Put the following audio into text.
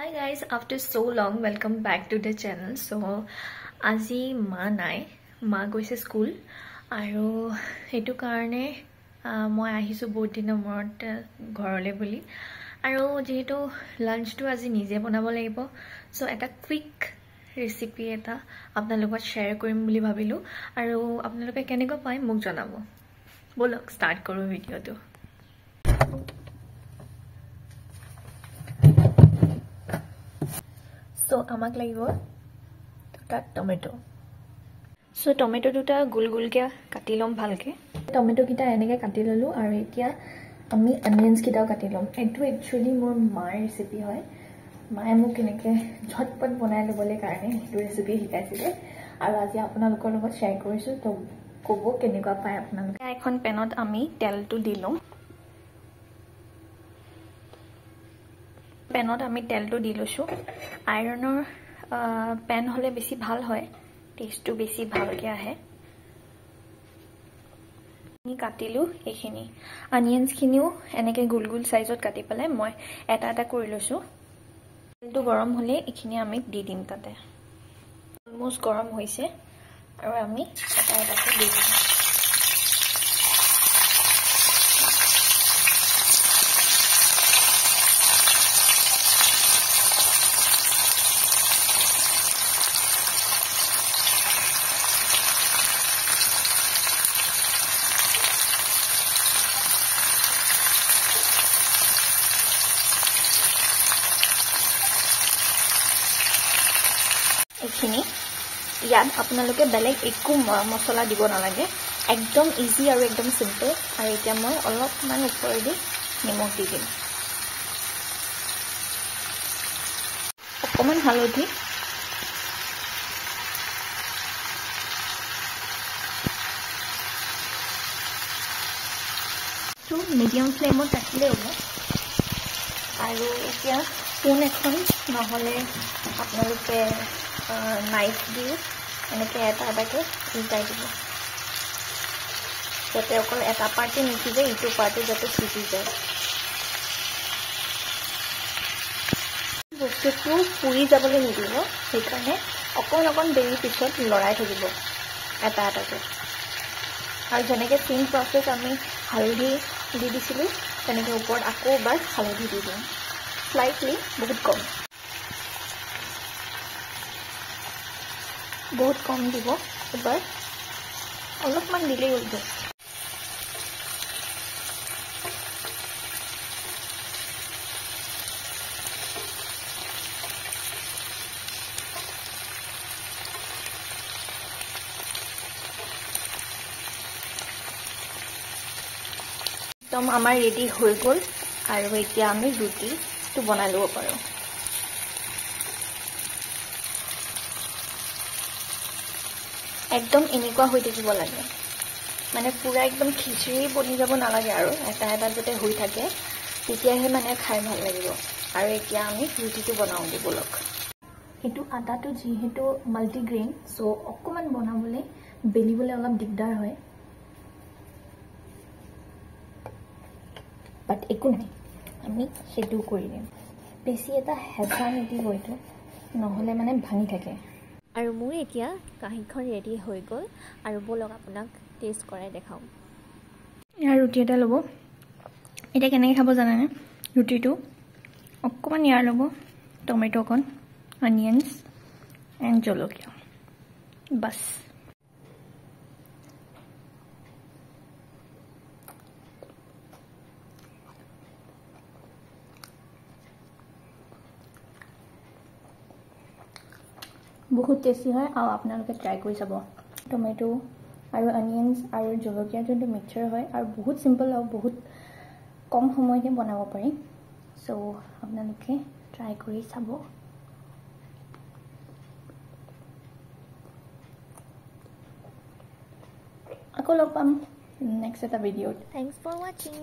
Hi guys, after so long, welcome back to the channel. So, আজি মা নাই, মা গৈছে স্কুল আৰু হেতু কাৰণে মই আহিছো বহুত দিনৰ মূৰত ঘৰলৈ বুলি আৰু যেহেতু লাঞ্চটো আজি নিজে বনাব লাগিব সো এটা কুইক ৰেচিপি এটা আপোনালোকৰ শ্বেয়াৰ কৰিম বুলি ভাবিলো আৰু আপোনালোকে কেনেকৈ পায় মোক জনাব বলক ষ্টাৰ্ট কৰো ভিডিওটো So, amak lagibo duta tomato. So, tomato duta gul ke kati lom bhalke. Tomato kita eneke kati lolu aru etia ami onions kitao kati lom. Etu actually mor maar recipe hoy. Mae mok eneke jhotpat banai lebole karone etu recipe hikaisile. Aru aji apnalokor logot share korisu to kobo keneka pai apnaloke. Ekhon panot ami tel tu dilom. পেনত আমি তেলটো দি লৈছো আইৰণৰ PAN হলে বেছি ভাল হয় টেষ্টটো বেছি ভালকে আহে নি কাটিলো এখিনি অনিয়নস খিনিও এনেকে গুল গুল সাইজত কাটি পেলাই মই এটা এটা কৰি লৈছো তেলটো গৰম হলে এখিনি আমি দি দিম তাতে অলমোস্ট গৰম হৈছে আৰু আমি এটা এটা দি দিম এখিনি ইয়াত আপোনালোকে বেলেগ একো মছলা দিব নালাগে একদম ইজি আৰু একদম সিম্পল আৰু এতিয়া মই অলপমান ওপৰেদি নিমখ দি দিম অকমান হালধি তো মিডিয়াম ফ্লেমত ৰাখিলে হ'ব আৰু এতিয়া স্পুন এখন নহলে আপোনালোকে নাইফ দিয়ে এনেকে এটা এটাকে উল্টাই দিব যাতে অকল এটা পাৰ্টি নিসিজে ইটো পাৰ্টি যাতে সিজি যায় বস্তুটো পুৰি যাবলৈ নিদিব সেইকাৰণে অকণ দেৰি পিছত লৰাই থাকিব এটা এটাকে আৰু যেনেকে চেম প্ৰচেছ আমি হালধি দি দিছিলোঁ তেনেকে ওপৰত আকৌ এবাৰ হালধি দি দিম স্লাইটলি বহুত কম দিব এবাৰ অলপমান দিলেই হৈ যায় একদম আমাৰ ৰেডি হৈ গ'ল আৰু এতিয়া আমি ৰুটিটো বনাই ল'ব পাৰোঁ একদম এনেকুৱা হৈ থাকিব লাগে মানে পুৰা একদম খিচৰি বনি যাব নালাগে আৰু এটা এটা যেতে হৈ থাকে তেতিয়াহে মানে খাই ভাল লাগিব আৰু এতিয়া আমি ৰুটিটো বনাও দিব লক এটো আটাটো যেহেতু মাল্টিগ্ৰেইন সো অকমান বনাবলৈ বেলিবলৈ অলপ দিগদাৰ হয় বাট একো নাই আমি সেটো কৰি দিম বেছি এটা হেঁচা নিদিব এইটো নহলে মানে ভাঙি থাকে আৰু মোৰ এতিয়া কাহিখন ৰেডি হৈ গ'ল আৰু বলক আপোনাক টেষ্ট কৰাই দেখাও ইয়াৰ ৰুটি এটা ল'ব এতিয়া কেনেকৈ খাব জানেনে ৰুটিটো অকণমান ইয়াৰ ল'ব টমেটো অকণ অনিয়নছ এণ্ড জলকীয়া বাছ বহুত টেষ্টি হয় আৰু আপোনালোকে ট্ৰাই কৰি চাব টমেটো আৰু অনিয়নছ আৰু জলকীয়া যোনটো মিক্সচাৰ হয় আৰু বহুত সিম্পল আৰু বহুত কম সময়তে বনাব পাৰি সো আপোনালোকে ট্ৰাই কৰি চাব আকৌ লগ পাম নেক্সট এটা ভিডিঅ'ত থ্যাংকস ফৰ ওয়াচিং